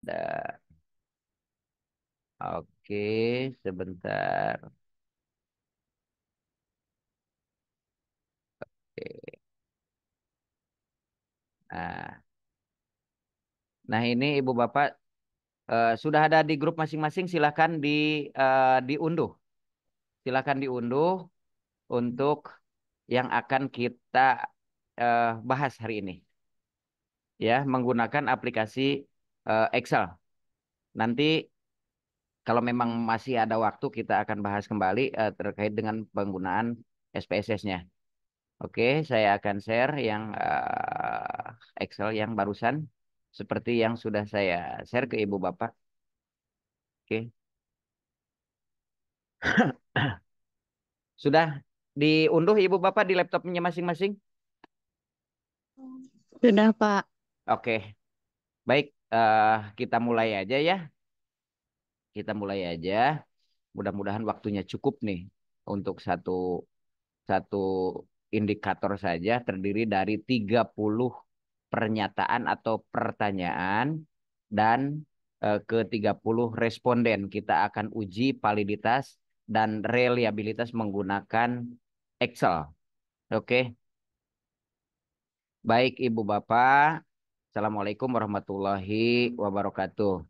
Da- Oke, sebentar. Oke. Nah, nah ini Ibu Bapak sudah ada di grup masing-masing. Silakan diunduh. Silakan diunduh untuk yang akan kita bahas hari ini, ya, menggunakan aplikasi Excel. Nanti kalau memang masih ada waktu, kita akan bahas kembali terkait dengan penggunaan SPSS-nya. Oke, saya akan share yang Excel yang barusan seperti yang sudah saya share ke Ibu Bapak. Oke, sudah diunduh Ibu Bapak di laptopnya masing-masing. Sudah, Pak. Oke, baik, kita mulai aja ya. Kita mulai aja. Mudah-mudahan waktunya cukup nih untuk satu satu indikator saja terdiri dari 30 pernyataan atau pertanyaan dan ke 30 responden. Kita akan uji validitas dan reliabilitas menggunakan Excel. Oke, baik Ibu Bapak. Assalamualaikum warahmatullahi wabarakatuh.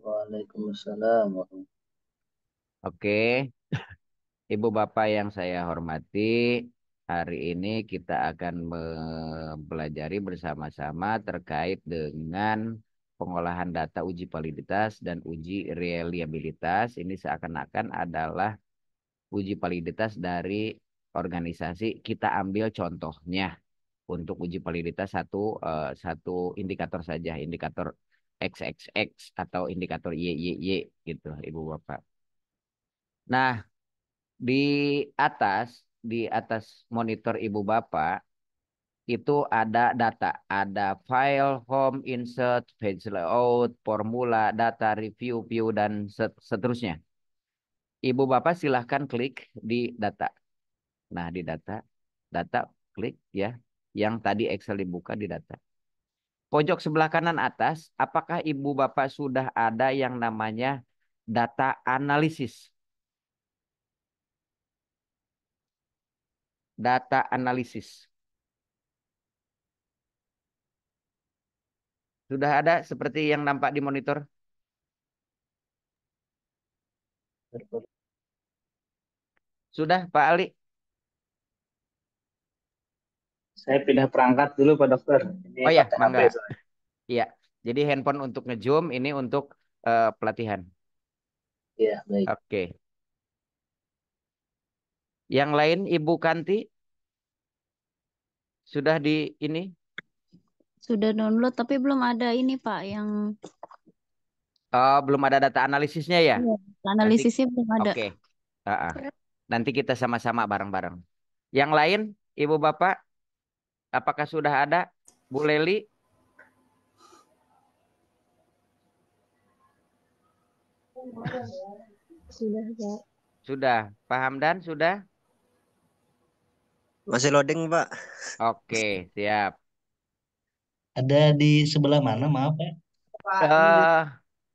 Waalaikumsalam warahmatullahi Oke, Ibu Bapak yang saya hormati, hari ini kita akan mempelajari bersama-sama terkait dengan pengolahan data uji validitas dan uji reliabilitas. Ini seakan-akan adalah uji validitas dari organisasi. Kita ambil contohnya untuk uji validitas satu indikator saja, indikator XXX atau indikator YYY gitu, Ibu Bapak. Nah, di atas, di atas monitor Ibu Bapak itu ada data, ada file, home, insert, page layout, formula, data, review, view, dan seterusnya. Ibu Bapak silahkan klik di data. Nah, di data, data klik ya, yang tadi Excel dibuka di data. Pojok sebelah kanan atas, apakah Ibu Bapak sudah ada yang namanya data analisis? Data analisis. Sudah ada seperti yang nampak di monitor? wabarakatuh. Sudah, Pak Ali? Saya pindah perangkat dulu Pak Dokter. Ini Oh ya, pakai HP mangga. soalnya. Iya. Jadi handphone untuk nge-zoom, ini untuk pelatihan. Iya, baik. Oke. Yang lain, Ibu Kanti, sudah di ini? Sudah download, tapi belum ada ini, Pak, yang Oh, belum ada data analisisnya ya? iya, Nanti, analisisnya belum ada. oke. Ah. Nanti kita sama-sama bareng-bareng. Yang lain, Ibu Bapak, apakah sudah ada? Bu Leli, Sudah, Pak. sudah. Pak Hamdan, sudah? Masih loading, Pak. Oke, siap. Ada di sebelah mana, maaf ya? Eh,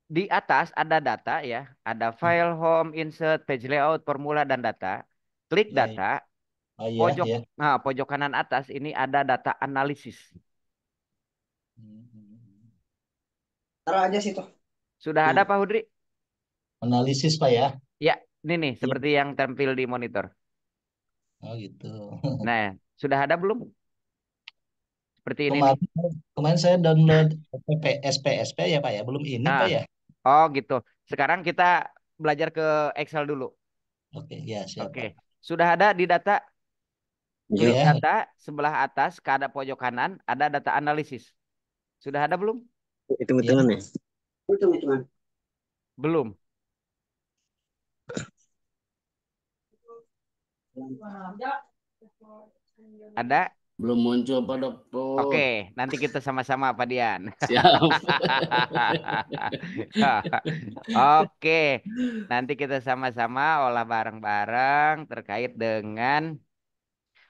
di atas ada data ya, ada file, home, insert, page layout, formula, dan data. Klik Ya, data, ya. Oh iya, pojok, ya. nah, pojok kanan atas ini ada data analisis. Taruh aja situ. Sudah ada Tuh, Pak Hudri? analisis Pak ya. Ya, ini nih Iya. seperti yang tampil di monitor. Oh gitu. Nah, sudah ada belum? Seperti ini nih. Kemarin kemarin saya download SPSP ya Pak ya. Belum ini Nah, Pak ya. oh gitu. Sekarang kita belajar ke Excel dulu. Oke, ya siap Oke. Pak. Sudah ada di data, klik Iya. Ya, data, sebelah atas ke ada pojok kanan ada data analisis. Sudah ada belum? ya. Hitung-hitungan ya. Hitung-hitungan. Belum. Ada? Belum muncul Pak Dokter. Oke, nanti kita sama-sama Pak Dian. Siap. Oke, nanti kita sama-sama olah bareng-bareng terkait dengan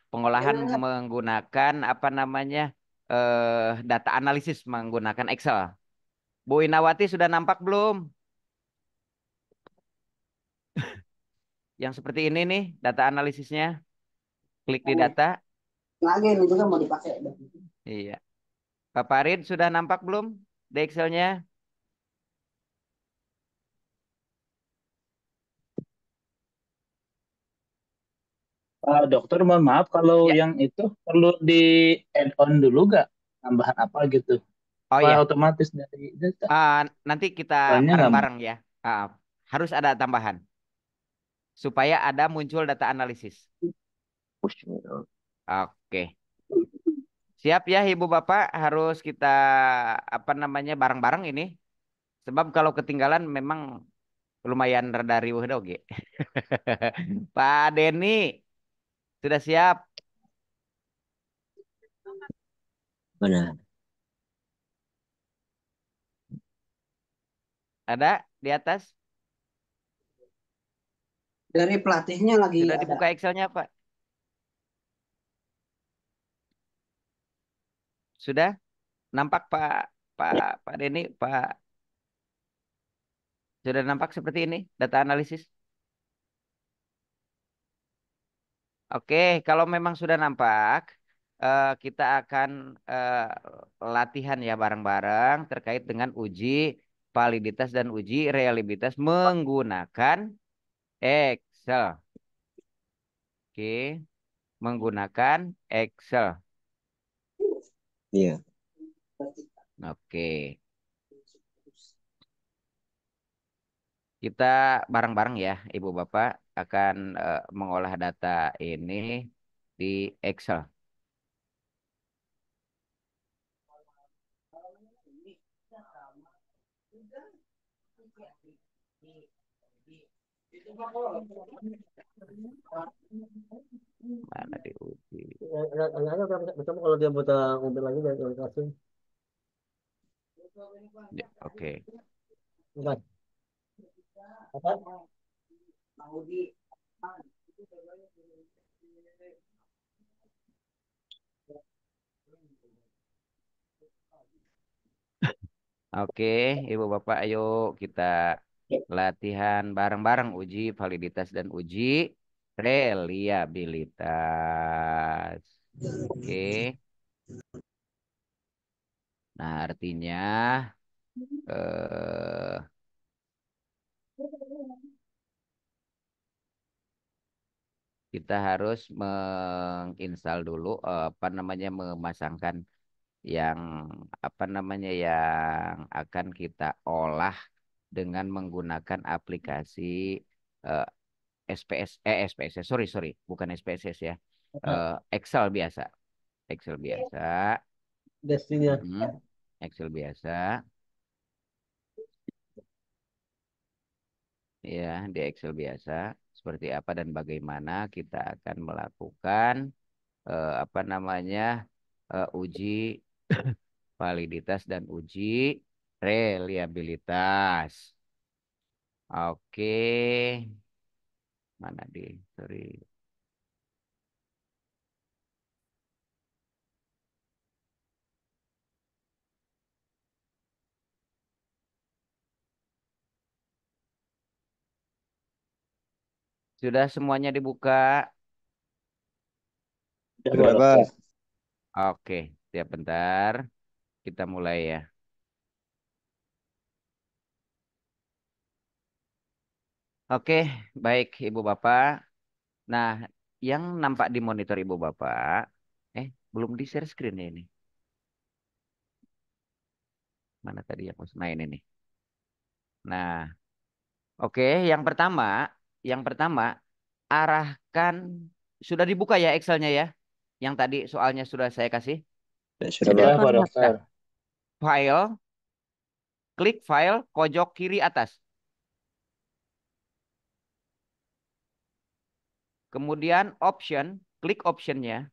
pengolahan menggunakan apa namanya data analisis menggunakan Excel. Bu Inawati sudah nampak belum? Yang seperti ini nih data analisisnya. Klik di data. Lagi ini juga mau dipakai. Iya. Pak Farid sudah nampak belum di Excelnya? Dokter, mohon maaf kalau Ya. yang itu perlu di add on dulu nggak? Tambahan apa gitu? Oh Apa iya. otomatis dari data? Nanti kita Soalnya nggak mau. bareng-bareng ya. Harus ada tambahan supaya ada muncul data analisis. Oke. Siap ya Ibu Bapak, harus kita apa namanya bareng-bareng ini. Sebab kalau ketinggalan memang lumayan rada riuh doge. Pak Denny sudah siap? Mana? Ada di atas? Dari pelatihnya lagi Sudah ada. dibuka Excelnya Pak? Sudah? Nampak Pak Pak Pak Denny, Pak sudah nampak seperti ini data analisis? Oke, kalau memang sudah nampak, kita akan latihan ya bareng-bareng terkait dengan uji validitas dan uji reliabilitas menggunakan Excel. Oke, menggunakan Excel. Iya. Oke, kita bareng-bareng ya, Ibu Bapak akan mengolah data ini di Excel. Mana diuji? Betul kalau dia butuh mobil lagi dari kasih. Ya, oke. Bukan. Apa? Oke, Ibu Bapak, ayo kita latihan bareng-bareng uji validitas dan uji reliabilitas. Oke. Nah, artinya eh, kita harus menginstal dulu apa namanya memasangkan yang apa namanya yang akan kita olah dengan menggunakan aplikasi eh, SPSS, sorry sorry, bukan SPSS ya, Excel biasa, Excel biasa. Destinya. Excel biasa ya, di Excel biasa seperti apa dan bagaimana kita akan melakukan apa namanya uji validitas dan uji reliabilitas. Oke, mana di sorry. Sudah semuanya dibuka? Sudah, Pak. Oke, tiap bentar kita mulai ya. Oke, baik Ibu Bapak. Nah, yang nampak di monitor Ibu Bapak, belum di share screen ya ini. Mana tadi yang nah ini nih. Nah, oke, yang pertama arahkan sudah dibuka ya Excelnya ya. Yang tadi soalnya sudah saya kasih. Sudah, Pak Pak. Dokter. File, klik file pojok kiri atas. Kemudian option, klik optionnya.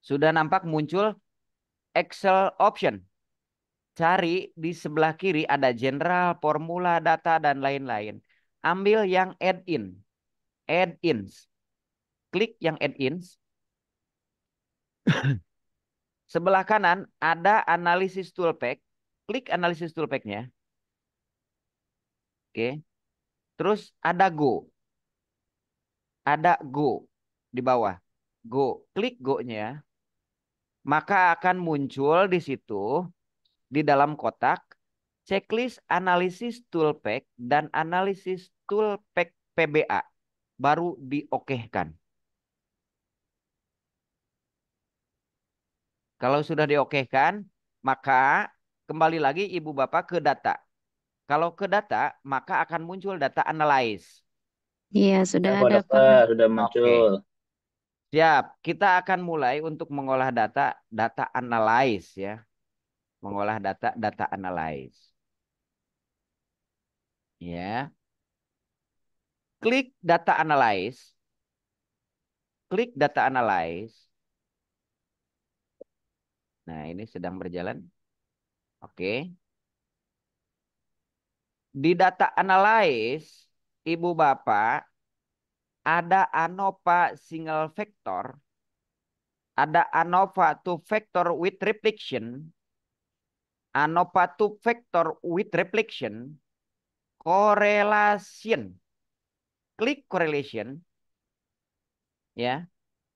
Sudah nampak muncul Excel option. Cari di sebelah kiri ada general, formula, data, dan lain-lain. Ambil yang add-in. Add-ins. Klik yang add-ins. Sebelah kanan ada analisis toolpack. Klik analisis toolpack-nya. Oke. Terus ada Go. Ada Go di bawah. Go. Klik Go-nya. Maka akan muncul di situ di dalam kotak checklist analisis toolpack dan analisis toolpack PBA. Baru diokehkan. Kalau sudah diokehkan, maka kembali lagi Ibu Bapak ke data. Kalau ke data, maka akan muncul data analyze. Iya, Ya, sudah Pak ada, Pak. Dokter, sudah Oke. muncul. Siap. Kita akan mulai untuk mengolah data analyze ya. Mengolah data analyze. Ya. Klik data analyze. Klik data analyze. Nah, ini sedang berjalan. Oke. Di data analyze, Ibu Bapak, ada ANOVA single vector, ada ANOVA two vector with reflection, ANOVA two vector with reflection, correlation. Klik correlation. Ya.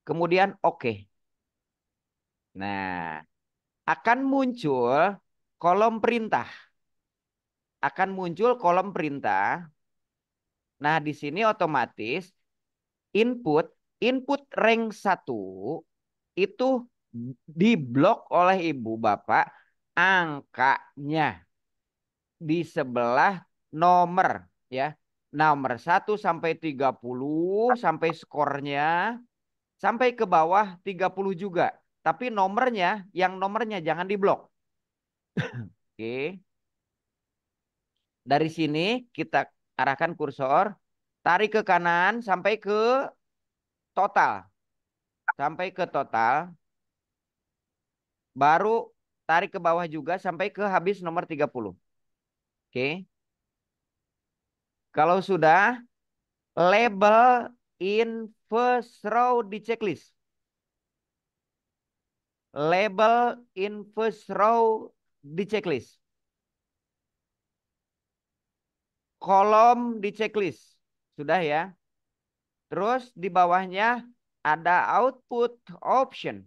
Kemudian oke. Nah, akan muncul kolom perintah. Akan muncul kolom perintah. Nah, di sini otomatis input rank 1 itu diblok oleh Ibu Bapak angkanya di sebelah nomor ya. Nomor 1 sampai 30 sampai skornya sampai ke bawah 30 juga. Tapi yang nomornya jangan diblok. Oke. Dari sini kita arahkan kursor, tarik ke kanan sampai ke total. Sampai ke total. Baru tarik ke bawah juga sampai ke habis nomor 30. Oke. Kalau sudah, label in first row di checklist. Label in first row di checklist. Kolom di checklist. Sudah ya. Terus di bawahnya ada output option.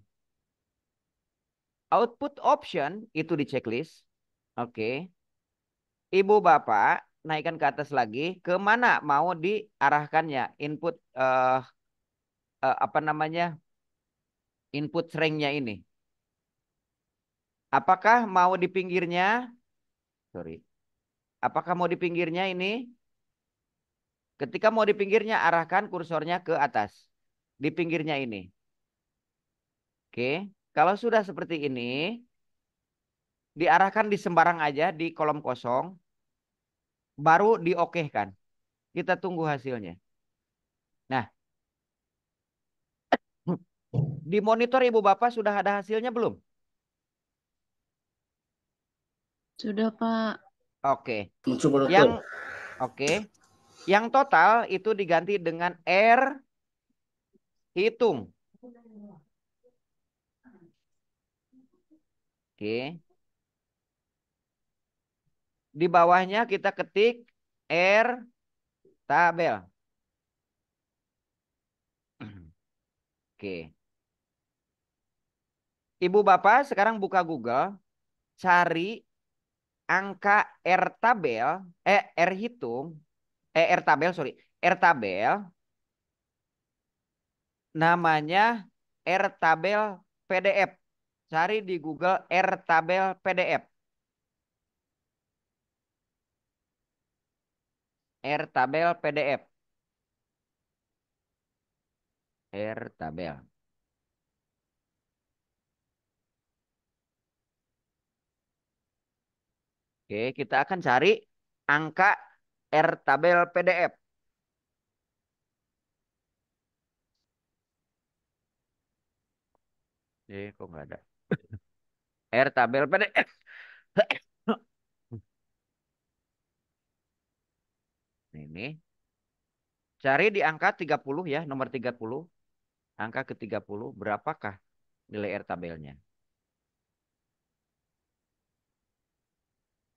Output option itu di checklist. Oke. Ibu Bapak naikkan ke atas lagi. Ke mana mau diarahkannya? Input apa namanya? Input ranknya ini. Apakah mau di pinggirnya? Sorry. Apakah mau di pinggirnya ini? Ketika mau di pinggirnya, arahkan kursornya ke atas. Di pinggirnya ini. Oke. Kalau sudah seperti ini, diarahkan di sembarang aja di kolom kosong. Baru diokehkan. Kita tunggu hasilnya. Nah, di monitor Ibu Bapak sudah ada hasilnya belum? Sudah, Pak. Oke. Muncul Pak Dokter. Oke. Yang total itu diganti dengan R hitung. Oke. Di bawahnya kita ketik R tabel. Oke. Ibu Bapak sekarang buka Google, cari angka R tabel, R hitung, R tabel, sorry, R tabel, namanya R tabel PDF. Cari di Google R tabel PDF. R tabel PDF. R tabel. Oke, kita akan cari angka R tabel PDF. Kok nggak ada? R tabel PDF. Ini. Cari di angka 30 ya, nomor 30. Angka ke-30, berapakah nilai R tabelnya?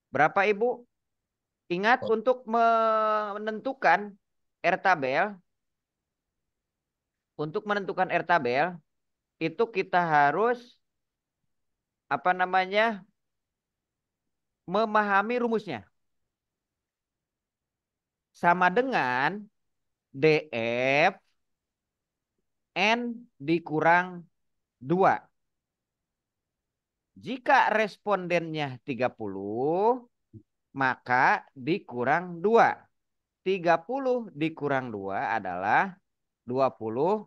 Berapa Ibu? Ingat untuk menentukan R tabel, untuk menentukan R tabel, itu kita harus apa namanya? Memahami rumusnya. Sama dengan DF N dikurang 2. Jika respondennya 30, maka dikurang 2. 30 dikurang 2 adalah 28.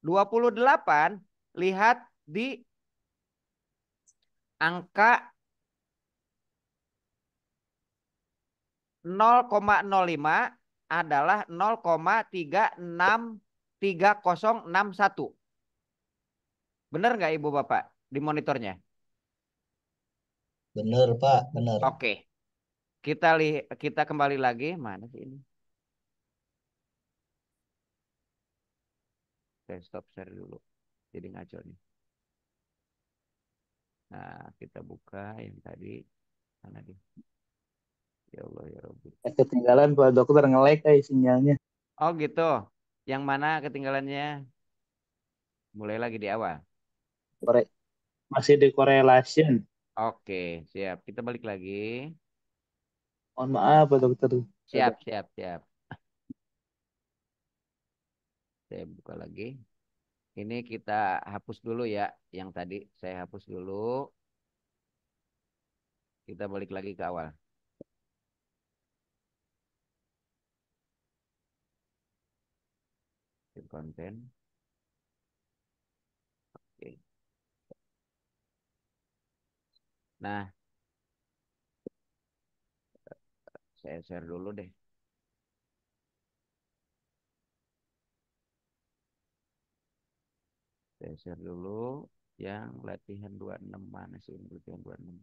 28 lihat di angka 0,05 adalah 0,363061. Benar nggak Ibu Bapak di monitornya? Bener, Pak, bener. Oke. Kita kembali lagi. Mana sih ini? Saya stop share dulu. Jadi ngaco nih. Nah, kita buka yang tadi. Mana dia? Ya Allah ya Rabbi. Ketinggalan Pak Dokter nge-lag kayak sinyalnya. Oh gitu. Yang mana ketinggalannya? Mulai lagi di awal. Masih di correlation. Oke, siap. Kita balik lagi. Mohon maaf Pak Dokter. Siap, siap, siap. Saya buka lagi. Ini kita hapus dulu ya. Yang tadi saya hapus dulu. Kita balik lagi ke awal. Konten. Oke. Nah, saya share dulu deh. Saya share dulu yang latihan 26. Mana sih ini latihan 26?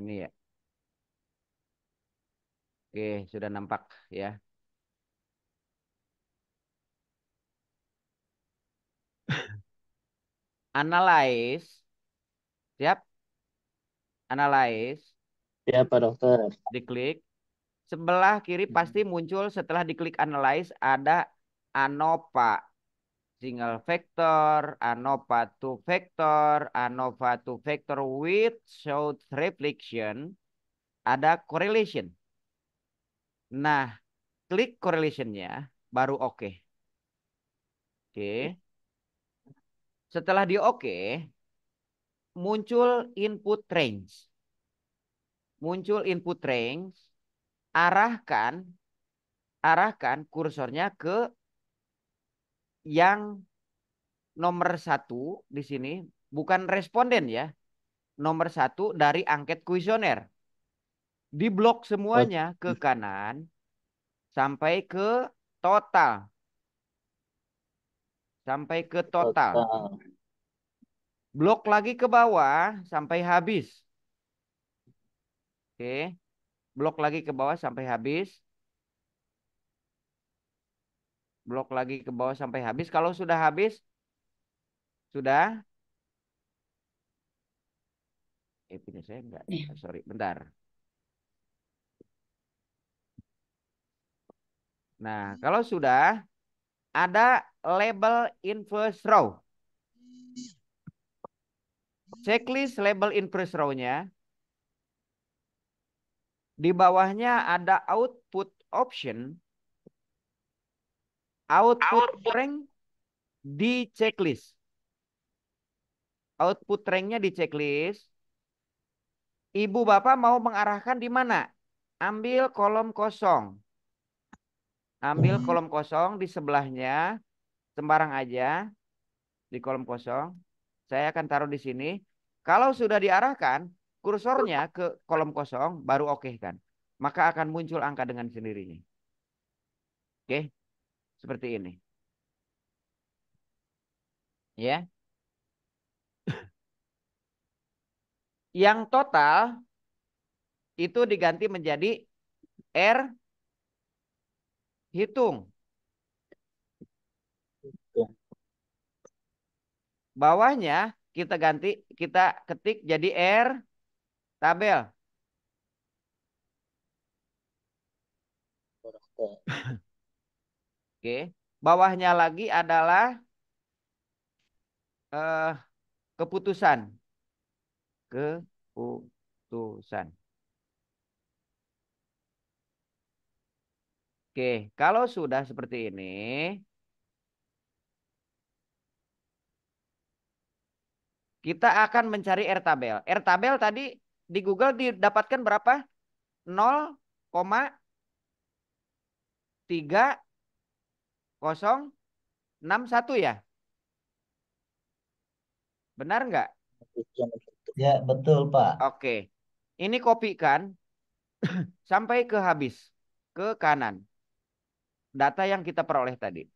Ini ya. Oke, sudah nampak ya. Analyze. Siap? Analyze. Ya Pak Dokter. Diklik. Sebelah kiri pasti muncul setelah diklik analyze ada ANOVA. Single factor, ANOVA two factor, ANOVA two factor with showed reflection. Ada correlation. Nah, klik correlationnya baru oke. Oke. Setelah di oke, muncul input range. Muncul input range, arahkan kursornya ke yang nomor 1 di sini, bukan responden ya. Nomor 1 dari angket kuesioner. Di blok semuanya ke kanan sampai ke total. Sampai ke total. Blok lagi ke bawah sampai habis. Oke. Blok lagi ke bawah sampai habis. Blok lagi ke bawah sampai habis. Kalau sudah habis, sudah. Punya saya enggak. Sorry, bentar. Nah, kalau sudah ada label inverse row. Checklist label inverse row-nya. Di bawahnya ada output option. Output rank di checklist. Output ranknya di checklist. Ibu bapak mau mengarahkan di mana? Ambil kolom kosong. Ambil kolom kosong di sebelahnya. Sembarang aja. Di kolom kosong. Saya akan taruh di sini. Kalau sudah diarahkan, kursornya ke kolom kosong, baru oke kan. maka akan muncul angka dengan sendirinya. Oke, seperti ini. Ya. Yang total itu diganti menjadi R hitung. Bawahnya kita ketik jadi R tabel. Oke. Bawahnya lagi adalah keputusan. Keputusan. Oke, kalau sudah seperti ini, kita akan mencari R tabel. R tabel tadi di Google didapatkan berapa? 0,3061 ya? Benar nggak? Ya, betul, Pak. Oke. Ini kopikan sampai ke habis. Ke kanan. Data yang kita peroleh tadi.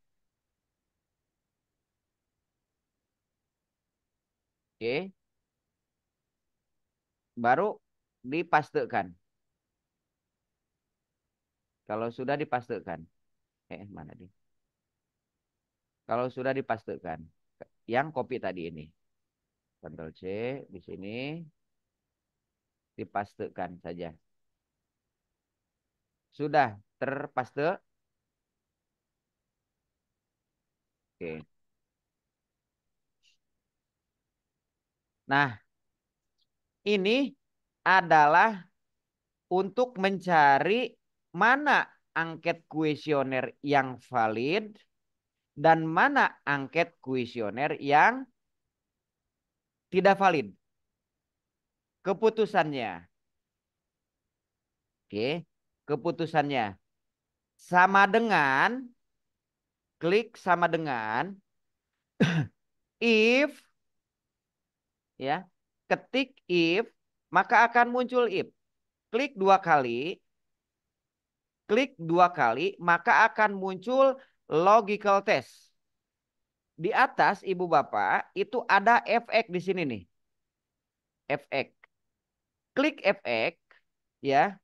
Oke. Baru dipastekan. Kalau sudah dipastekan. Mana dia? Kalau sudah dipastekan. Yang kopi tadi ini. Ctrl C di sini. Dipastekan saja. Sudah terpaste. Oke. Nah, ini adalah untuk mencari mana angket kuesioner yang valid dan mana angket kuesioner yang tidak valid. Keputusannya. Oke, keputusannya sama dengan klik sama dengan if ya. Ketik if maka akan muncul if. Klik dua kali maka akan muncul logical test. Di atas Ibu Bapak itu ada fx di sini nih. Fx. Klik fx ya.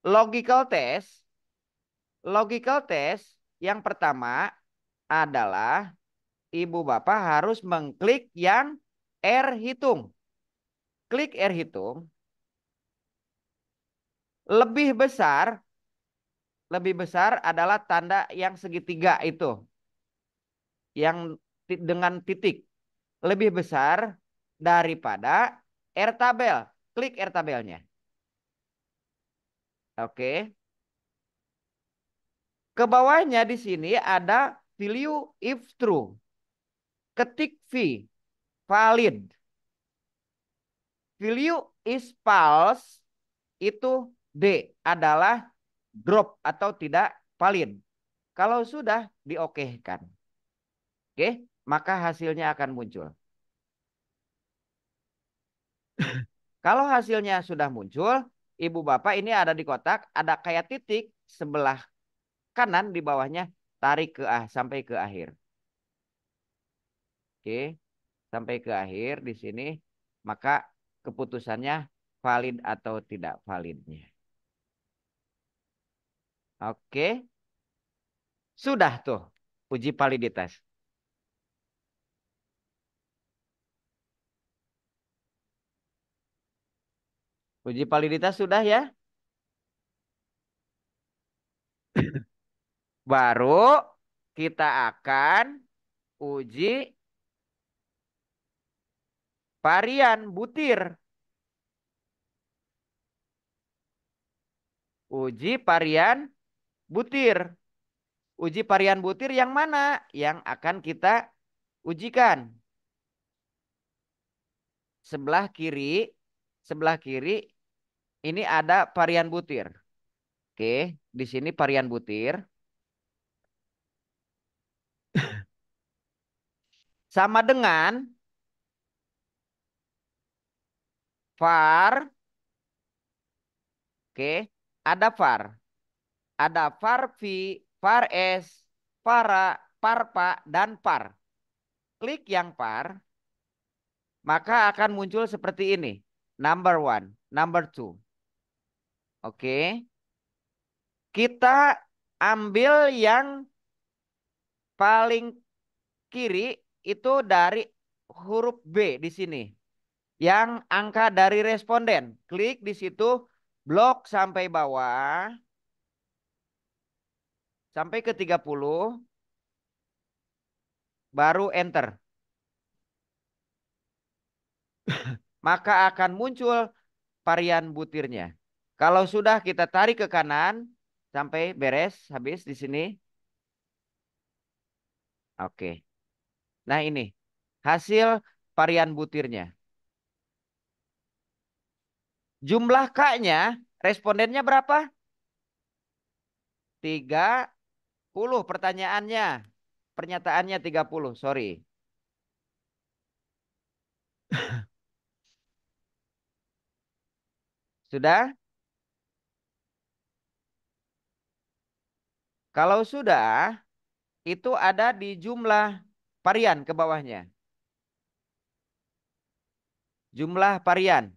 Logical test. Logical test yang pertama adalah Ibu Bapak harus mengklik yang R hitung. Klik R hitung. Lebih besar adalah tanda yang segitiga itu. Yang dengan titik. Lebih besar daripada R tabel. Klik R tabelnya. Oke. Ke bawahnya di sini ada value if true. Ketik V. Valid. Value is false. Itu D adalah drop atau tidak valid. Kalau sudah diokekan. Oke, maka hasilnya akan muncul. Kalau hasilnya sudah muncul, Ibu Bapak ini ada di kotak, ada kayak titik sebelah kanan di bawahnya, tarik ke sampai ke akhir. Oke, sampai ke akhir di sini, maka keputusannya valid atau tidak validnya. Oke, sudah tuh uji validitas. Uji validitas sudah ya? Baru kita akan uji varian butir. Uji varian butir. Uji varian butir yang mana? Yang akan kita ujikan. Sebelah kiri ini ada varian butir. Oke, di sini varian butir. Sama dengan var. Oke, ada var. Ada var V, var S, vara, parpa, dan par. Klik yang par, maka akan muncul seperti ini. Number one, number two. Oke. Kita ambil yang paling kiri itu dari huruf B di sini. Yang angka dari responden. Klik di situ, blok sampai bawah. Sampai ke 30. Baru enter. Maka akan muncul varian butirnya. Kalau sudah kita tarik ke kanan sampai beres habis di sini. Oke. Nah ini hasil varian butirnya. Jumlah K-nya respondennya berapa? 30 pertanyaannya. Pernyataannya 30, sorry. Sudah? Kalau sudah, itu ada di jumlah varian ke bawahnya. Jumlah varian.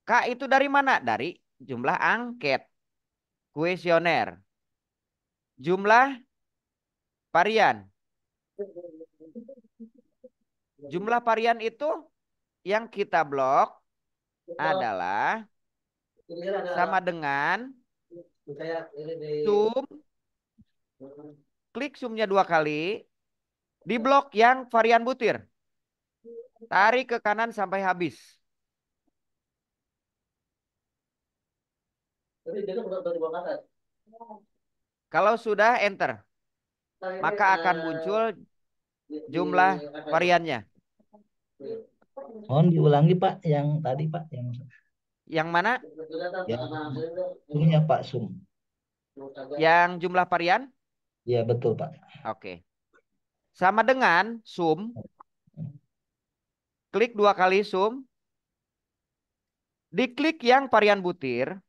K itu dari mana? Dari jumlah angket. Kuesioner. Jumlah varian. Jumlah varian itu yang kita blok adalah sama dengan sum. Klik sumnya 2 kali. Di blok yang varian butir. Tarik ke kanan sampai habis. Kalau sudah enter, maka akan muncul jumlah variannya. Mohon diulangi Pak yang tadi Pak Yang mana? yang sumnya Pak sum. Yang jumlah varian? Iya betul Pak. Oke. Sama dengan sum. Klik 2 kali sum. Diklik yang varian butir.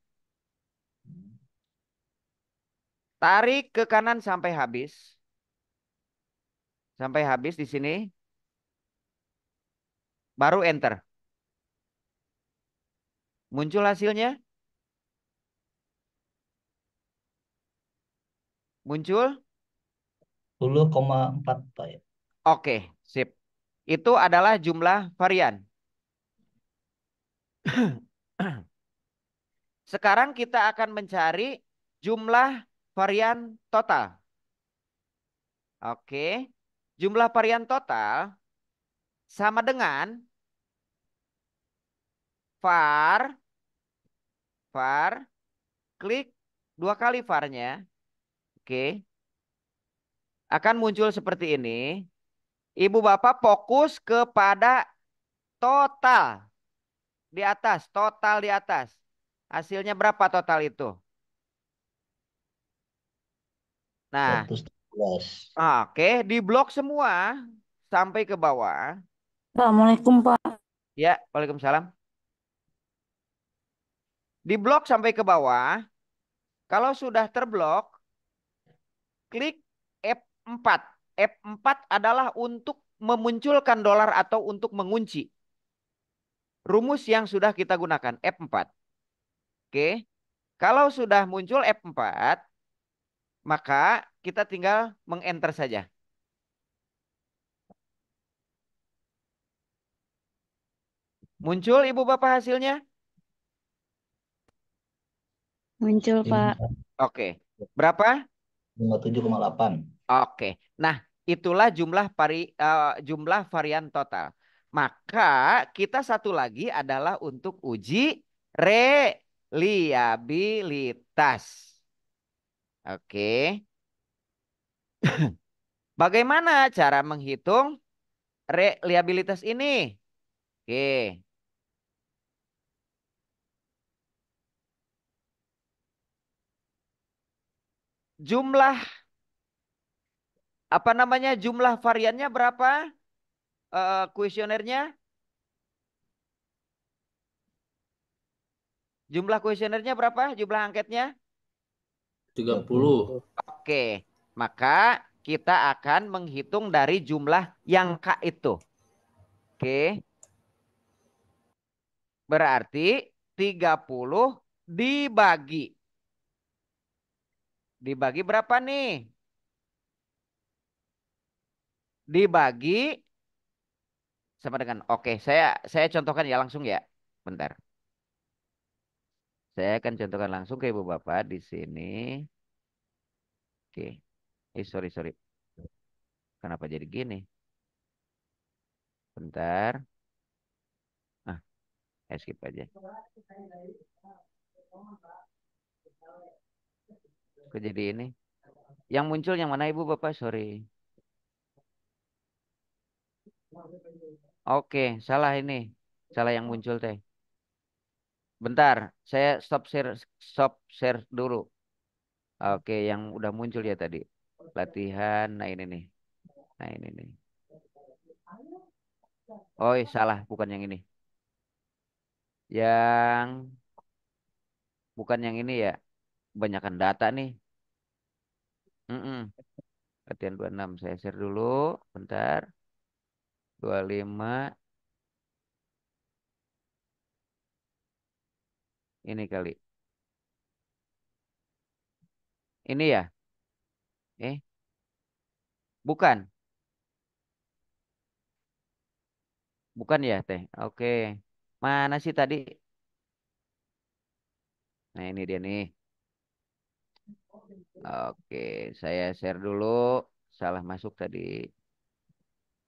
Tarik ke kanan sampai habis. Sampai habis di sini. Baru enter. Muncul hasilnya? Muncul? 10,4 Pak ya. Oke, sip. Itu adalah jumlah varian. Sekarang kita akan mencari jumlah varian total. Oke. Jumlah varian total sama dengan var, klik 2 kali var-nya. Oke. Akan muncul seperti ini. Ibu bapak fokus kepada total di atas, total di atas. Hasilnya berapa total itu? Nah, 113. oke, di blok semua sampai ke bawah. Assalamualaikum, Pak. Ya, waalaikumsalam. Di blok sampai ke bawah. Kalau sudah terblok, klik F4. F4 adalah untuk memunculkan dolar atau untuk mengunci. Rumus yang sudah kita gunakan, F4. Oke. Kalau sudah muncul F4, maka kita tinggal mengenter saja. Muncul ibu bapak hasilnya? Muncul, Pak. Oke. Berapa? 57,8. Oke. Nah, itulah jumlah varian total. Maka kita satu lagi adalah untuk uji reliabilitas. Oke. Bagaimana cara menghitung reliabilitas ini? Oke. Jumlah apa namanya? Jumlah variannya berapa? Kuesionernya Jumlah kuesionernya berapa? Jumlah angketnya? 30. Oke, maka kita akan menghitung dari jumlah yang K itu. Oke, berarti 30 dibagi. Dibagi berapa nih? Dibagi sama dengan, oke, saya contohkan ya langsung ya. Bentar. Saya akan contohkan langsung ke Ibu Bapak di sini. Oke. Sorry, sorry. Kenapa jadi gini? Bentar. Ah, skip aja. Kok jadi ini? Yang muncul yang mana Ibu Bapak? Sorry. Oke, salah ini. Salah yang muncul teh. Bentar, saya stop share dulu. Oke, yang udah muncul ya tadi. Latihan, nah ini nih. Nah ini nih. Oh, salah, bukan yang ini. Yang bukan yang ini ya. Kebanyakan data nih. Mm-mm. Latihan 26 saya share dulu. Bentar. 25 ini kali. Ini ya? Eh, bukan. Bukan ya, Teh. Oke. Mana sih tadi? Nah, ini dia nih. Oke, saya share dulu. Salah masuk tadi.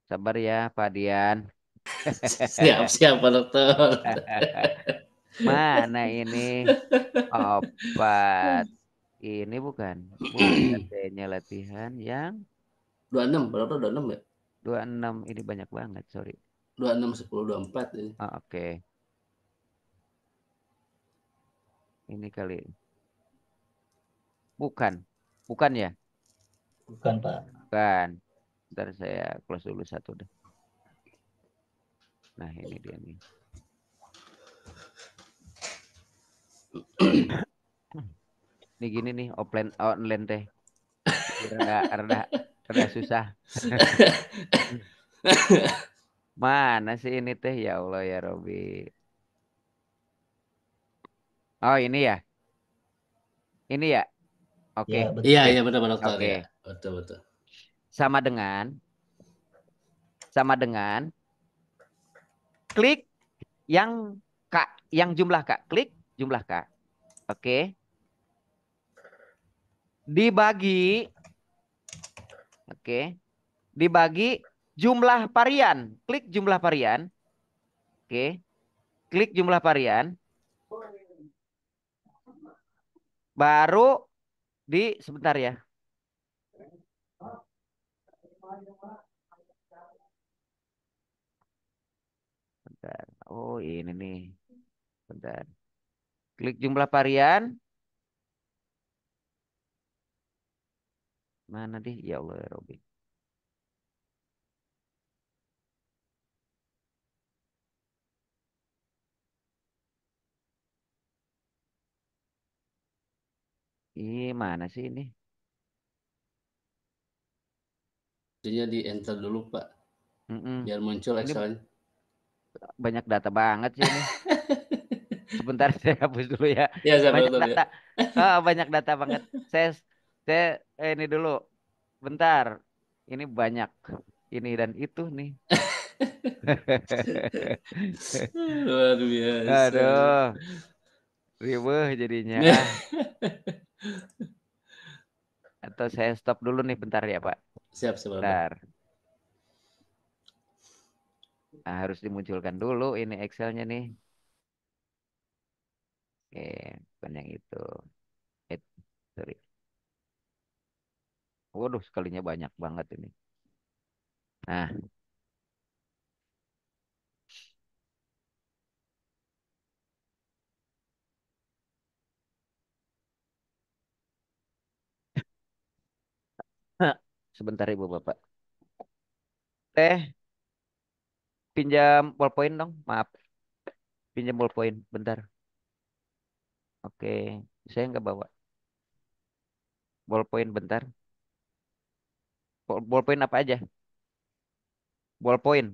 Sabar ya, Pak Dian. Siap-siap Pak Dokter. Mana ini? Opat. Ini bukan. Bukan T-nya latihan yang 26, Pak Dokter 26 ya? 26. Ini banyak banget, sorry. 26, 10, 24 ini. Oh, oke. Ini kali. Bukan. Bukan ya? Bukan, Pak. Bukan. Ntar saya close dulu satu deh. Nah, ini dia nih. Ini gini nih, online teh. Rada, rada, rada susah. Mana sih ini teh? Ya Allah ya Robi. Oh, ini ya. Ini ya. Oke. Ya, Iya, betul. Oke. iya benar Pak Dokter Oke. ya. Betul, betul. Sama dengan sama dengan klik yang K, yang jumlah K. Klik jumlah K. Oke. Dibagi, oke. Dibagi jumlah varian. Klik jumlah varian. Oke. Klik jumlah varian. Baru sebentar ya. Bentar. Oh, ini nih. Bentar. Klik jumlah varian. Mana deh? Ya Allah ya Robi. Mana sih ini? Jadinya di enter dulu Pak. Mm-mm. Biar muncul Ini Excel-nya. banyak data banget sih ini. Sebentar saya hapus dulu ya. Ya, saya Pak Banyak Dokter ya. data. Banyak data banget. Saya ini dulu. Bentar. Ini banyak. Ini dan itu nih. Luar biasa. Aduh, riweuh jadinya. Atau saya stop dulu nih bentar ya, Pak. Siap, Pak Dokter. Bentar. Nah, harus dimunculkan dulu ini Excelnya nih. Oke, bukan yang itu. Sorry. Waduh, sekalinya banyak banget ini. Nah, sebentar Ibu Bapak. Teh, pinjam ballpoint dong. Maaf, pinjam ballpoint bentar. Oke, saya nggak bawa. Ballpoint bentar. Ballpoint apa aja? Ballpoint.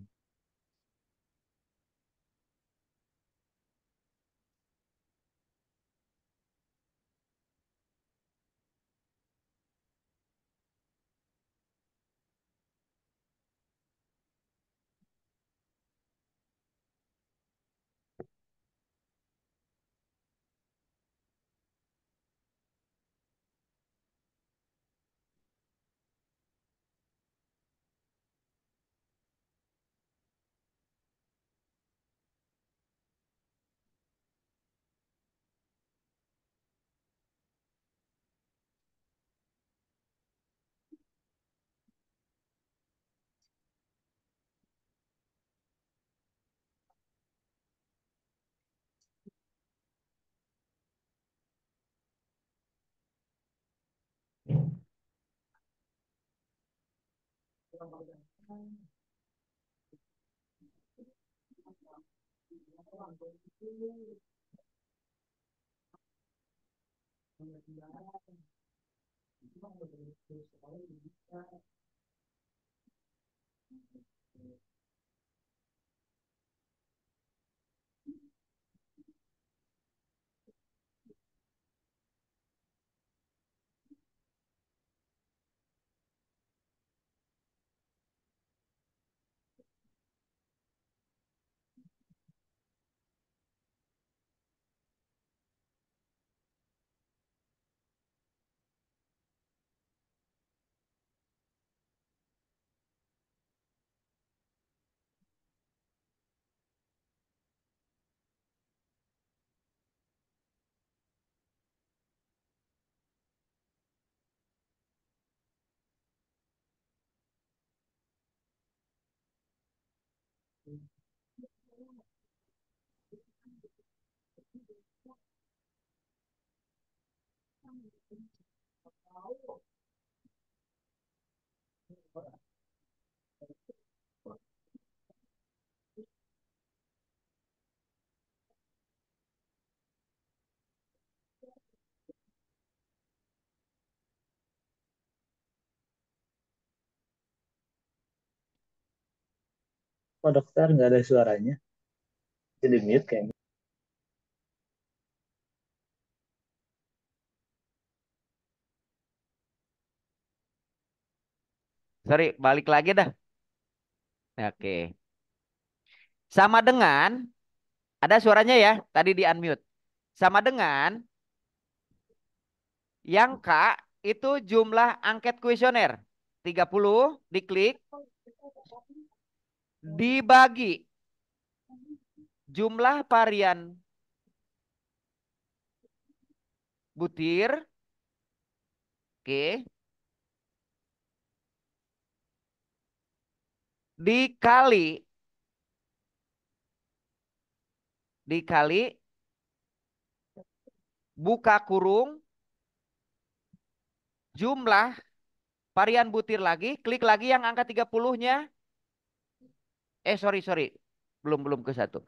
Oh dokter nggak ada suaranya. Jadi mute kayaknya. Sorry, balik lagi dah. Oke. Sama dengan, ada suaranya ya, tadi di unmute. Sama dengan yang K itu jumlah angket kuesioner. 30 diklik, dibagi jumlah varian butir. Oke. Dikali buka kurung jumlah varian butir lagi, klik lagi yang angka 30-nya. Sorry. Belum ke satu.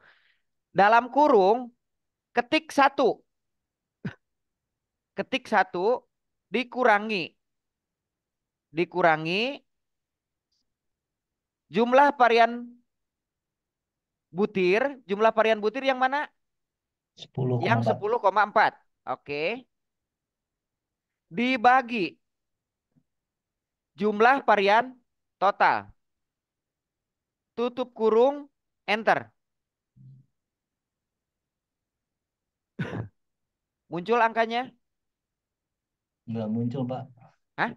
Dalam kurung, ketik satu. Ketik satu, dikurangi. Dikurangi jumlah varian butir. Jumlah varian butir yang mana? Yang 10,4. 10,4. Oke. Dibagi jumlah varian total. Tutup kurung, enter. Muncul angkanya? Nggak muncul, Pak. Hah?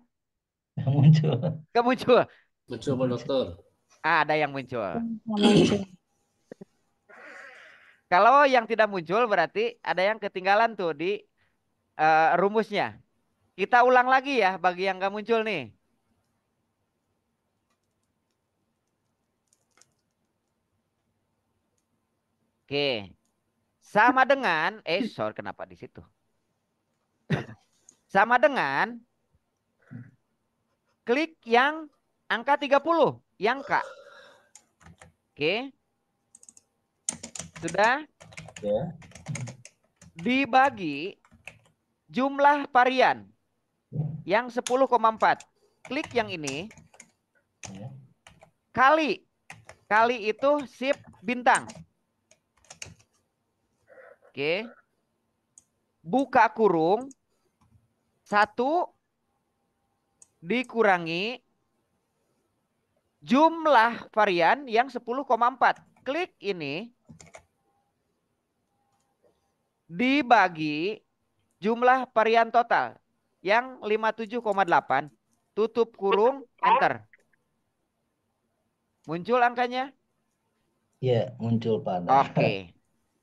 Nggak muncul. Nggak muncul. Muncul Pak Dokter. Ada yang muncul. Muncul. Kalau yang tidak muncul berarti ada yang ketinggalan tuh di rumusnya. Kita ulang lagi ya bagi yang nggak muncul nih. Oke. Sama dengan, sorry kenapa di situ? Sama dengan klik yang angka 30, yang K. Oke. Sudah? Ya. Dibagi jumlah varian yang 10,4. Klik yang ini. Ya. Kali itu shift bintang. Oke. Buka kurung. 1 dikurangi jumlah varian yang 10,4. Klik ini. Dibagi jumlah varian total yang 57,8. Tutup kurung, enter. Muncul angkanya? Ya, muncul Pak. Oke.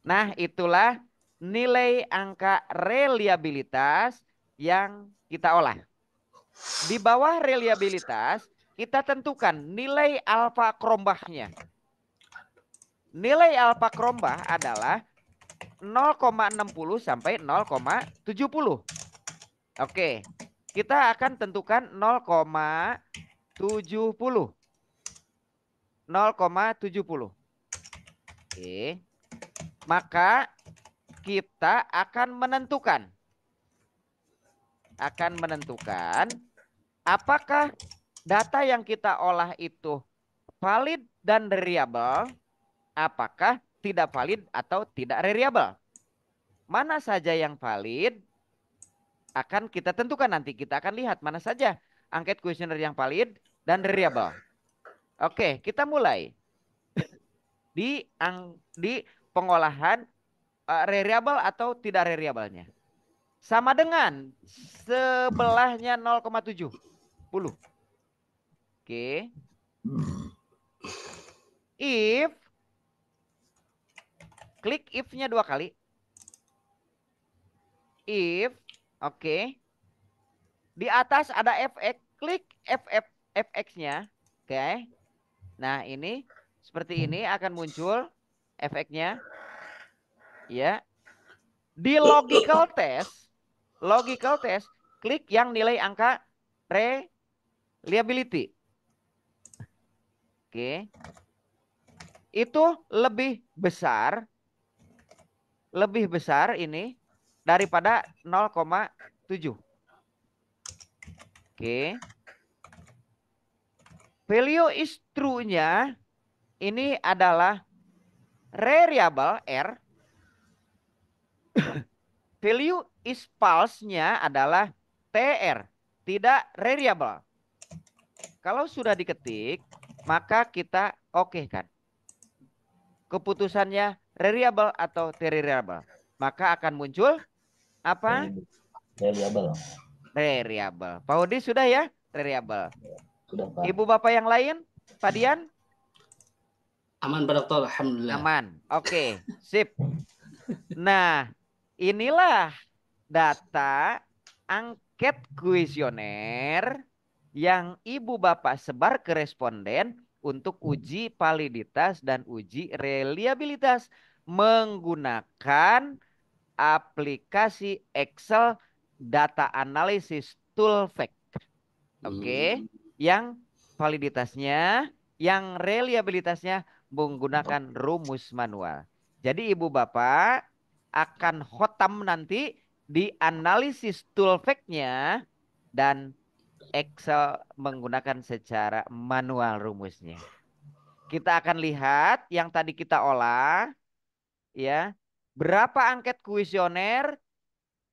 Nah, itulah nilai angka reliabilitas yang kita olah. Di bawah reliabilitas, kita tentukan nilai alfa krombahnya. Nilai alfa krombah adalah 0,60 sampai 0,70. Oke, kita akan tentukan 0,70. 0,70. Oke. Maka kita akan menentukan apakah data yang kita olah itu valid dan reliable, apakah tidak valid atau tidak reliable. Mana saja yang valid akan kita tentukan nanti. Kita akan lihat mana saja angket kuesioner yang valid dan reliable. Oke, kita mulai di pengolahan reliable atau tidak reliable-nya. Sama dengan sebelahnya 0,70. Oke. If, klik if-nya 2 kali. If, oke. Di atas ada fx, klik fx-nya. Oke. Nah, ini seperti ini akan muncul efeknya. Ya. Di logical test, klik yang nilai angka reliability. Oke. Itu lebih besar ini daripada 0,7. Oke. Value is true-nya ini adalah reliable R. Value is false-nya adalah TR, tidak reliable. Kalau sudah diketik, maka kita oke-kan. Keputusannya reliable atau tidak reliable. Maka akan muncul apa? Reliable. Reliable. Pak Hudi sudah ya? Reliable. Sudah, Pak. Ibu bapak yang lain? Pak Dian? Aman Pak Dokter, alhamdulillah. Aman. Oke, sip. Nah, inilah data angket kuesioner yang ibu bapak sebar ke responden untuk uji validitas dan uji reliabilitas menggunakan aplikasi Excel data analisis toolfact. Oke, yang validitasnya, yang reliabilitasnya menggunakan rumus manual. Jadi ibu bapak akan khotam nanti di analisis toolfact-nya dan Excel menggunakan secara manual rumusnya. Kita akan lihat yang tadi kita olah, ya, berapa angket kuesioner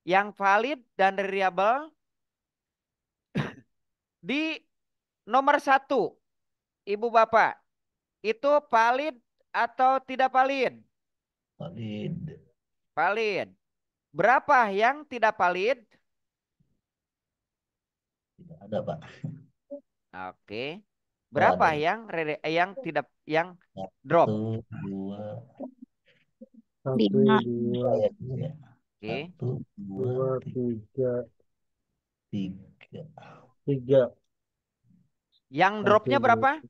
yang valid dan reliable. Di nomor 1, ibu bapak, itu valid atau tidak valid? Valid. Valid. Berapa yang tidak valid? Tidak ada, Pak. Oke. Berapa ada. yang tidak, yang drop? 1, 2, 5. 3. Oke. 1, 2, 3. 3. Yang dropnya berapa?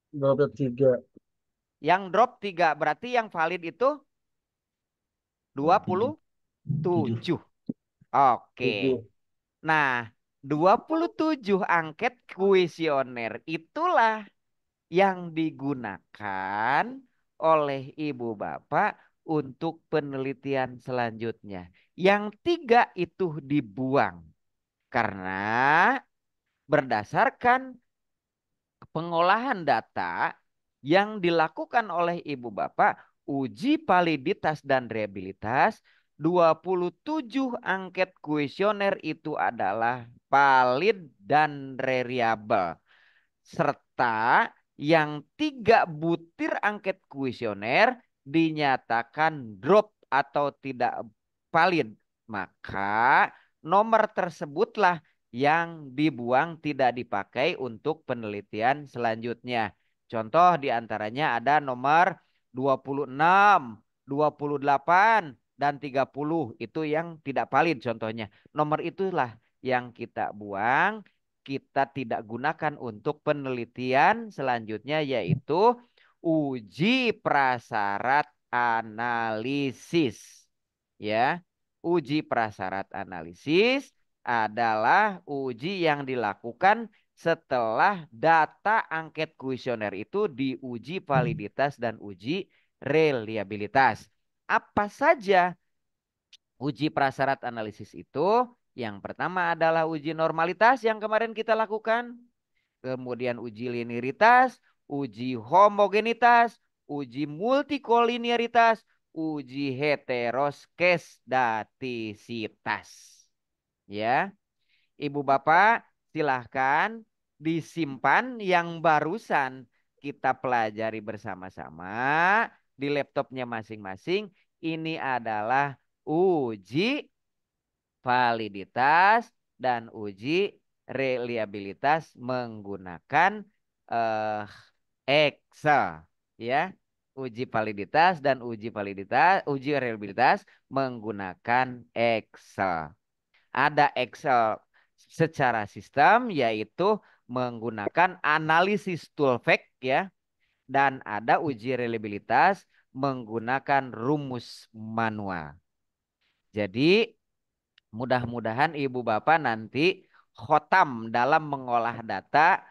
Dropnya 3. Yang drop 3. Berarti yang valid itu 27. Oke. Nah, 27 angket kuesioner itulah yang digunakan oleh ibu bapak untuk penelitian selanjutnya. Yang 3 itu dibuang karena berdasarkan pengolahan data yang dilakukan oleh Ibu Bapak, uji validitas dan reliabilitas, 27 angket kuesioner itu adalah valid dan reliable. Serta yang 3 butir angket kuesioner dinyatakan drop atau tidak valid. Maka nomor tersebutlah yang dibuang, tidak dipakai untuk penelitian selanjutnya. Contoh diantaranya ada nomor 26, 28, dan 30. Itu yang tidak valid contohnya. Nomor itulah yang kita buang, kita tidak gunakan untuk penelitian selanjutnya, yaitu uji prasyarat analisis. Ya, uji prasyarat analisis adalah uji yang dilakukan setelah data angket kuesioner itu diuji validitas dan uji reliabilitas. Apa saja uji prasyarat analisis itu? Yang pertama adalah uji normalitas yang kemarin kita lakukan. Kemudian uji linearitas, uji homogenitas, uji multikolinearitas, uji heteroskedastisitas. Ya, Ibu Bapak silahkan disimpan yang barusan kita pelajari bersama-sama di laptopnya masing-masing. Ini adalah uji validitas dan uji reliabilitas menggunakan eh, Excel, ya. Uji validitas dan uji reliabilitas menggunakan Excel. Ada Excel secara sistem, yaitu menggunakan analisis toolfact, ya, dan ada uji reliabilitas menggunakan rumus manual. Jadi mudah-mudahan Ibu Bapak nanti khotam dalam mengolah data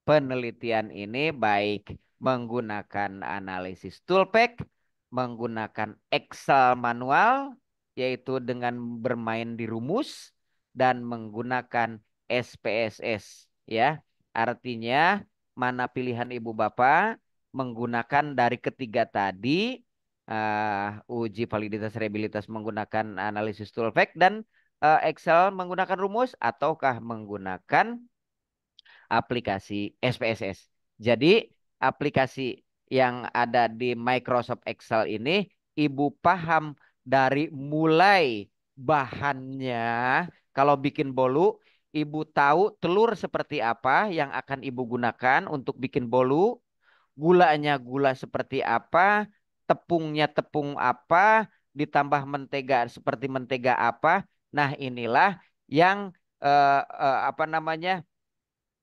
penelitian ini, baik menggunakan analisis toolpack, menggunakan Excel manual, yaitu dengan bermain di rumus, dan menggunakan SPSS, ya. Artinya mana pilihan Ibu Bapak menggunakan dari ketiga tadi, uji validitas reliabilitas menggunakan analisis toolpack dan Excel menggunakan rumus, ataukah menggunakan aplikasi SPSS. Jadi aplikasi yang ada di Microsoft Excel ini, Ibu paham dari mulai bahannya. Kalau bikin bolu, Ibu tahu telur seperti apa yang akan Ibu gunakan untuk bikin bolu, gulanya gula seperti apa, tepungnya tepung apa, ditambah mentega seperti mentega apa. Nah, inilah yang apa namanya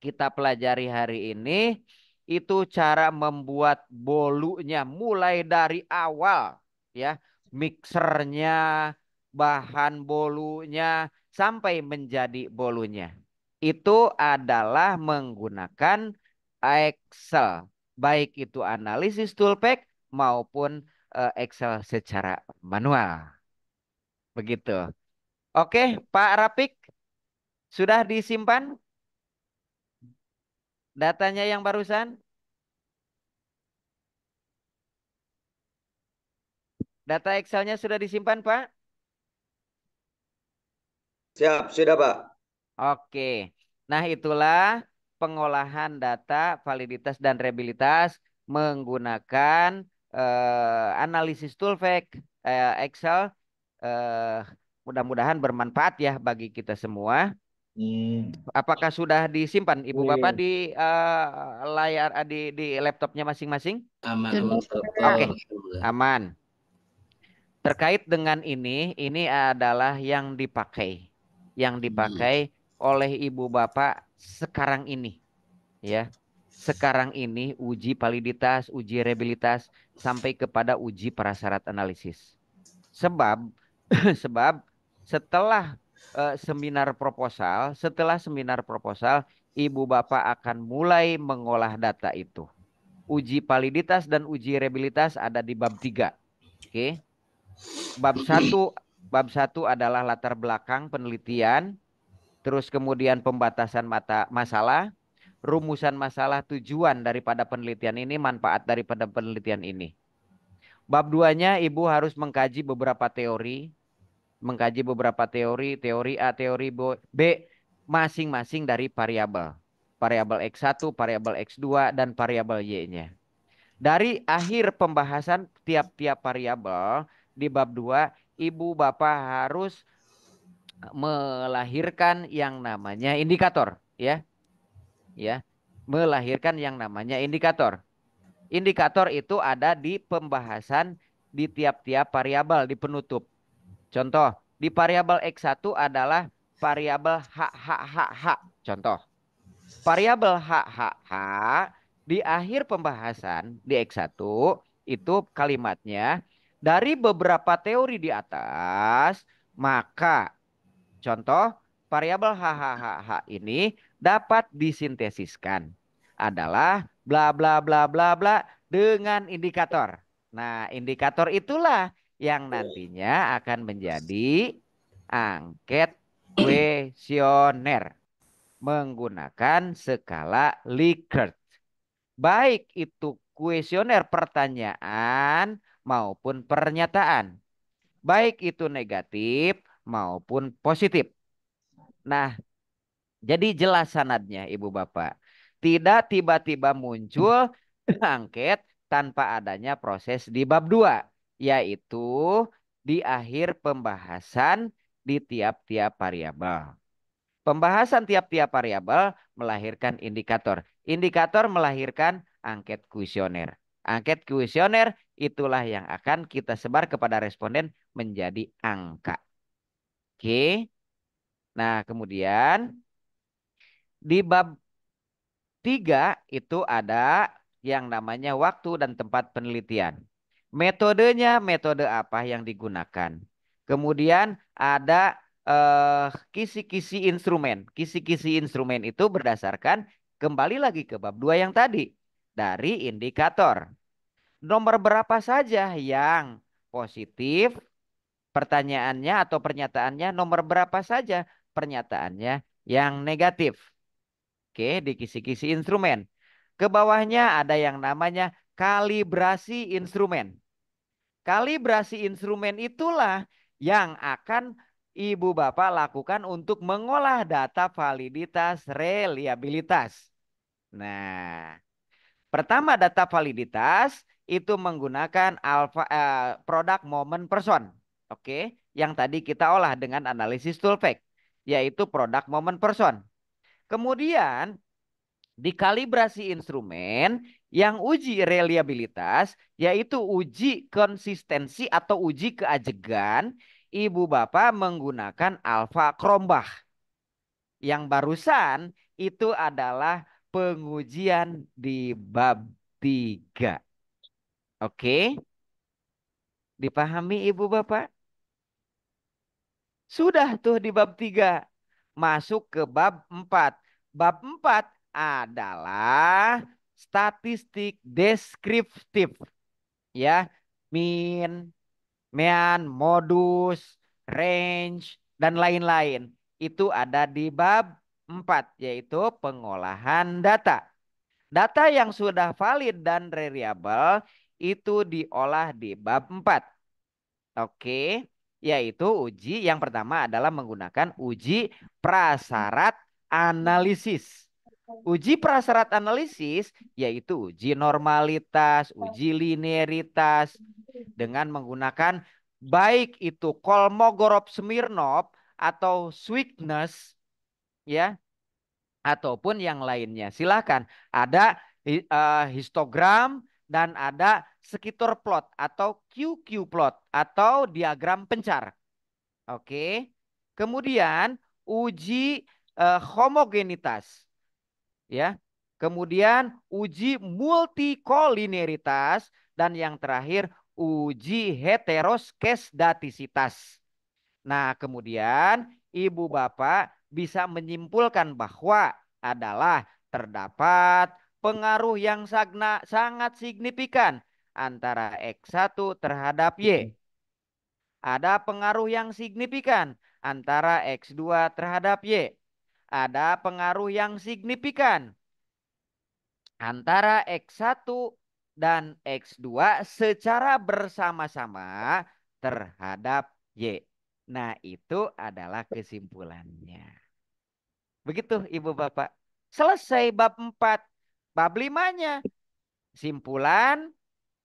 kita pelajari hari ini, itu cara membuat bolunya mulai dari awal, ya, mixernya, bahan bolunya sampai menjadi bolunya. Itu adalah menggunakan Excel, baik itu analisis toolpack maupun Excel secara manual. Begitu. Oke, Pak Rapik, sudah disimpan datanya yang barusan? Data Excelnya sudah disimpan, Pak? Siap, sudah Pak. Oke. Nah, itulah pengolahan data validitas dan reliabilitas menggunakan analisis toolpack Excel. Eh, Mudah-mudahan bermanfaat ya bagi kita semua. Apakah sudah disimpan Ibu Bapak di layar di laptopnya masing-masing? Aman, Sudah. Oke, aman. Terkait dengan ini adalah yang dipakai oleh Ibu Bapak sekarang ini, ya. Sekarang ini uji validitas, uji reliabilitas sampai kepada uji prasyarat analisis. Sebab sebab setelah seminar proposal, Ibu Bapak akan mulai mengolah data itu. Uji validitas dan uji reliabilitas ada di bab 3. Oke. Bab 1 adalah latar belakang penelitian, terus kemudian pembatasan masalah, rumusan masalah, tujuan daripada penelitian ini, manfaat daripada penelitian ini. Bab 2-nya Ibu harus mengkaji beberapa teori, teori A, teori B, masing-masing dari variabel. Variabel X1, variabel X2, dan variabel Y-nya. Dari akhir pembahasan tiap-tiap variabel di bab 2, Ibu Bapak harus melahirkan yang namanya indikator, ya. Ya. Melahirkan yang namanya indikator. Indikator itu ada di pembahasan di tiap-tiap variabel di penutup. Contoh, di variabel X1 adalah variabel H. Contoh, variabel H di akhir pembahasan di X1 itu kalimatnya dari beberapa teori di atas, maka contoh variabel H ini dapat disintesiskan adalah bla bla bla bla bla dengan indikator. Nah, indikator itulah yang nantinya akan menjadi angket kuesioner menggunakan skala Likert. Baik itu kuesioner pertanyaan maupun pernyataan. Baik itu negatif maupun positif. Nah, jadi jelas sanadnya Ibu Bapak. Tidak tiba-tiba muncul angket tanpa adanya proses di bab 2. Yaitu di akhir pembahasan di tiap-tiap variabel. Pembahasan tiap-tiap variabel melahirkan indikator. Indikator melahirkan angket kuesioner. Angket kuesioner itulah yang akan kita sebar kepada responden menjadi angka. Oke. Nah, kemudian di bab 3 itu ada yang namanya waktu dan tempat penelitian. Metodenya metode apa yang digunakan. Kemudian ada kisi-kisi instrumen. Kisi-kisi instrumen itu berdasarkan kembali lagi ke bab 2 yang tadi. Dari indikator. Nomor berapa saja yang positif pertanyaannya atau pernyataannya, nomor berapa saja pernyataannya yang negatif. Oke, di kisi-kisi instrumen. Ke bawahnya ada yang namanya kalibrasi instrumen. Kalibrasi instrumen itulah yang akan Ibu Bapak lakukan untuk mengolah data validitas reliabilitas. Nah, pertama data validitas itu menggunakan produk moment person. Oke, yang tadi kita olah dengan analisis toolpack, yaitu produk moment person. Kemudian dikalibrasi instrumen yang uji reliabilitas, yaitu uji konsistensi atau uji keajegan, Ibu Bapak menggunakan alfa Krombach. Yang barusan itu adalah pengujian di bab 3. Oke? Dipahami Ibu Bapak? Sudah tuh di bab 3. Masuk ke bab 4. Bab 4 adalah statistik deskriptif. Ya, mean, mean, modus, range, dan lain-lain. Itu ada di bab 4, yaitu pengolahan data. Data yang sudah valid dan reliable itu diolah di bab 4. Oke, yaitu uji yang pertama adalah menggunakan uji prasyarat analisis. Uji prasyarat analisis yaitu uji normalitas, uji linearitas dengan menggunakan baik itu Kolmogorov-Smirnov atau Sweetness, ya, ataupun yang lainnya. Silakan. Ada histogram dan ada Skitter plot atau QQ plot atau diagram pencar. Oke. Kemudian uji homogenitas. Ya. Kemudian uji multikolinearitas dan yang terakhir uji heteroskesdatisitas. Nah, kemudian Ibu Bapak bisa menyimpulkan bahwa adalah terdapat pengaruh yang sangat signifikan antara X1 terhadap Y. Ada pengaruh yang signifikan antara X2 terhadap Y. Ada pengaruh yang signifikan antara X1 dan X2 secara bersama-sama terhadap Y. Nah, itu adalah kesimpulannya. Begitu Ibu Bapak. Selesai bab 4. Bab 5-nya. Simpulan,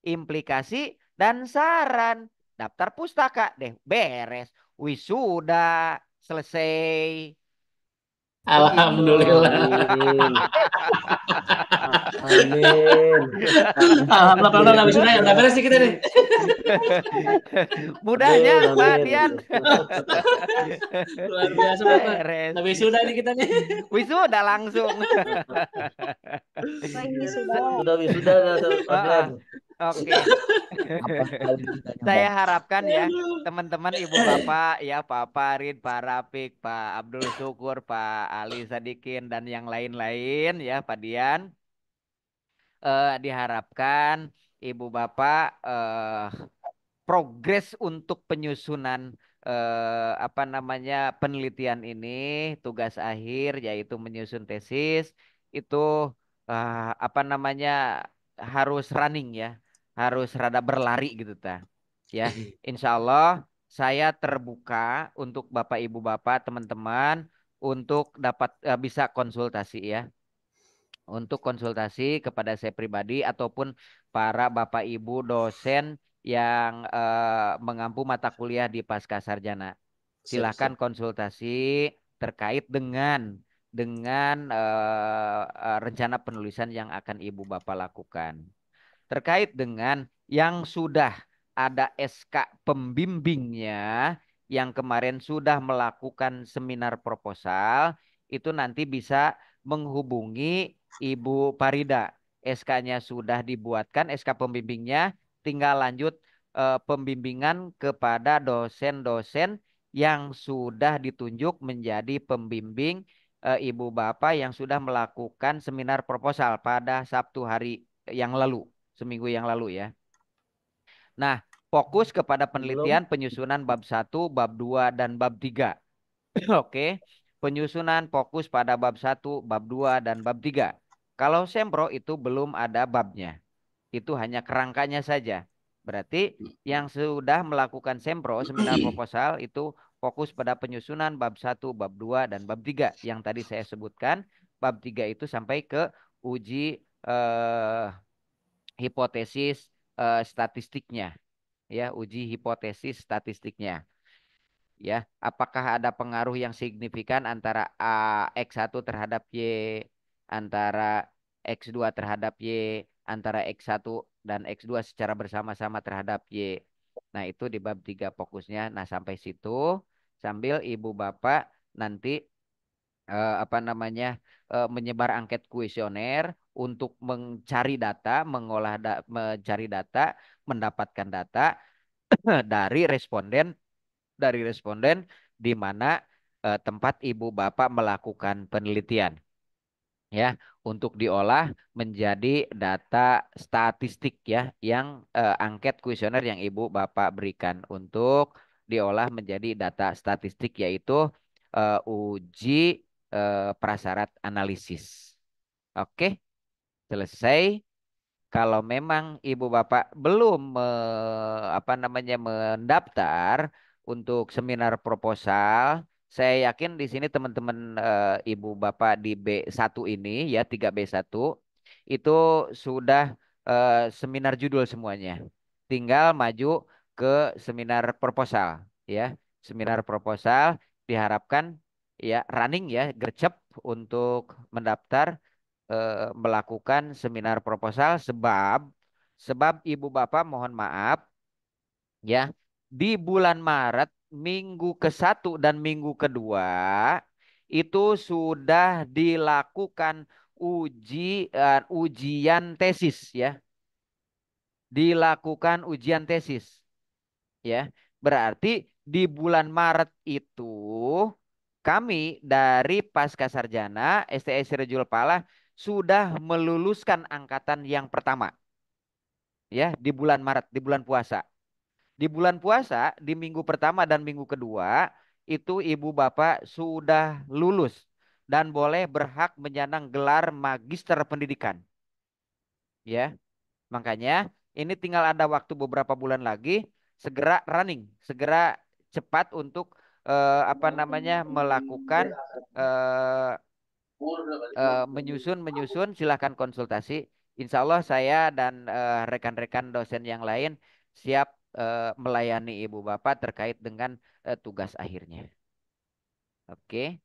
implikasi, dan saran. Daftar pustaka deh. Beres. Wisuda. Selesai. Begitu. Alhamdulillah. Amin. Amin. Alhamdulillah habis sudah udah beres nih kita nih. Mudahnya Amin, Pak amin. Dian. Luar biasa Bapak. Beres. Habis sudah nih kita nih. Wisuda langsung. Sudah wisuda Pak Ah, Dian. Oke. Saya harapkan ya teman-teman ibu bapak ya Pak Farid, Pak Rafiq, Pak Abdul Syukur, Pak Ali Sadikin dan yang lain-lain ya Pak Dian. Diharapkan ibu bapak progres untuk penyusunan apa namanya penelitian ini, tugas akhir yaitu menyusun tesis itu apa namanya harus running ya, harus rada berlari gitu ta. Ya, insya Allah saya terbuka untuk Bapak Ibu Bapak teman-teman untuk dapat bisa konsultasi ya, untuk konsultasi kepada saya pribadi ataupun para Bapak Ibu dosen yang mengampu mata kuliah di Pasca Sarjana. Silakan konsultasi terkait dengan rencana penulisan yang akan Ibu Bapak lakukan. Terkait dengan yang sudah ada SK pembimbingnya yang kemarin sudah melakukan seminar proposal, itu nanti bisa menghubungi Ibu Parida. SK-nya sudah dibuatkan, SK pembimbingnya, tinggal lanjut pembimbingan kepada dosen-dosen yang sudah ditunjuk menjadi pembimbing Ibu Bapak yang sudah melakukan seminar proposal pada Sabtu hari yang lalu, seminggu yang lalu ya. Nah, fokus kepada penelitian penyusunan bab 1, bab 2, dan bab 3. Oke, penyusunan fokus pada bab 1, bab 2, dan bab 3. Kalau sempro itu belum ada babnya. Itu hanya kerangkanya saja. Berarti yang sudah melakukan sempro, seminar proposal itu fokus pada penyusunan bab 1, bab 2, dan bab 3. Yang tadi saya sebutkan, bab 3 itu sampai ke uji hipotesis statistiknya. Ya, uji hipotesis statistiknya. Ya, apakah ada pengaruh yang signifikan antara X1 terhadap Y, antara X2 terhadap Y, antara X1 dan X2 secara bersama-sama terhadap Y. Nah, itu di bab 3 fokusnya. Nah, sampai situ sambil Ibu Bapak nanti apa namanya menyebar angket kuesioner untuk mencari data, mencari data, mendapatkan data dari responden di mana tempat ibu bapak melakukan penelitian ya, untuk diolah menjadi data statistik ya, yang angket kuesioner yang ibu bapak berikan untuk diolah menjadi data statistik yaitu uji prasyarat analisis. Oke, selesai. Kalau memang ibu bapak belum apa namanya mendaftar untuk seminar proposal, saya yakin di sini teman-teman ibu bapak di B1 ini ya 3B1 itu sudah seminar judul semuanya. Tinggal maju ke seminar proposal ya. Seminar proposal diharapkan ya running ya gercep untuk mendaftar melakukan seminar proposal sebab ibu bapak mohon maaf ya, di bulan Maret minggu ke-1 dan minggu kedua itu sudah dilakukan ujian tesis ya, dilakukan ujian tesis ya. Berarti di bulan Maret itu kami dari Pasca Sarjana STS Sirajul Falah sudah meluluskan angkatan yang pertama. Ya, di bulan Maret, di bulan puasa. Di bulan puasa, di minggu pertama dan minggu kedua, itu ibu bapak sudah lulus dan boleh berhak menyandang gelar magister pendidikan. Ya, makanya ini tinggal ada waktu beberapa bulan lagi, segera running, segera cepat untuk apa namanya melakukan eh, menyusun, silahkan konsultasi. Insya Allah saya dan rekan-rekan dosen yang lain siap melayani ibu bapak terkait dengan tugas akhirnya. Oke,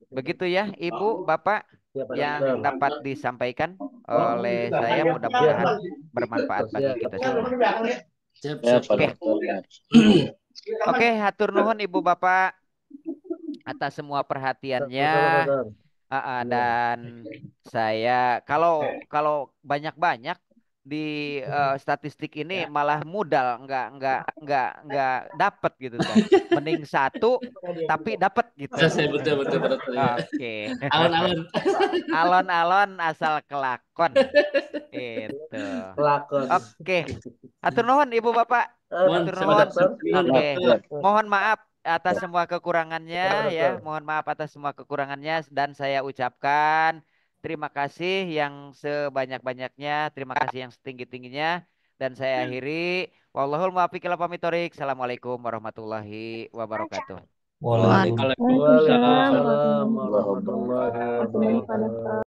begitu ya ibu bapak Ya, Pak yang Dokter. dapat disampaikan oleh saya, mudah-mudahan bermanfaat bagi kita semua. Siap, Ya, siap. Pak Oke. Dokter. Oke, hatur nuhun ibu bapak atas semua perhatiannya. Sama-sama, Dokter. Iya. Dan saya kalau kalau banyak-banyak di statistik ini malah modal nggak dapet gitu kan. Mending satu tapi dapet gitu. Saya betul betul Pak Dokter. Ya. Oke. Alon-alon. Alon-alon asal kelakon. Itu. Pelakon. Oke. Atur nuhun ibu bapak. Mohon Atur sama nuhun. Dokter. Oke. Siap. Mohon maaf atas semua kekurangannya ya. Betul. Mohon maaf atas semua kekurangannya dan saya ucapkan terima kasih yang sebanyak-banyaknya, terima kasih yang setinggi-tingginya dan saya akhiri wallahul muwaffiq ila aqwamit thoriq. Assalamualaikum warahmatullahi wabarakatuh. Waalaikumsalam. Waalaikumsalam Waalaikumsalam warahmatullahi wabarakatuh.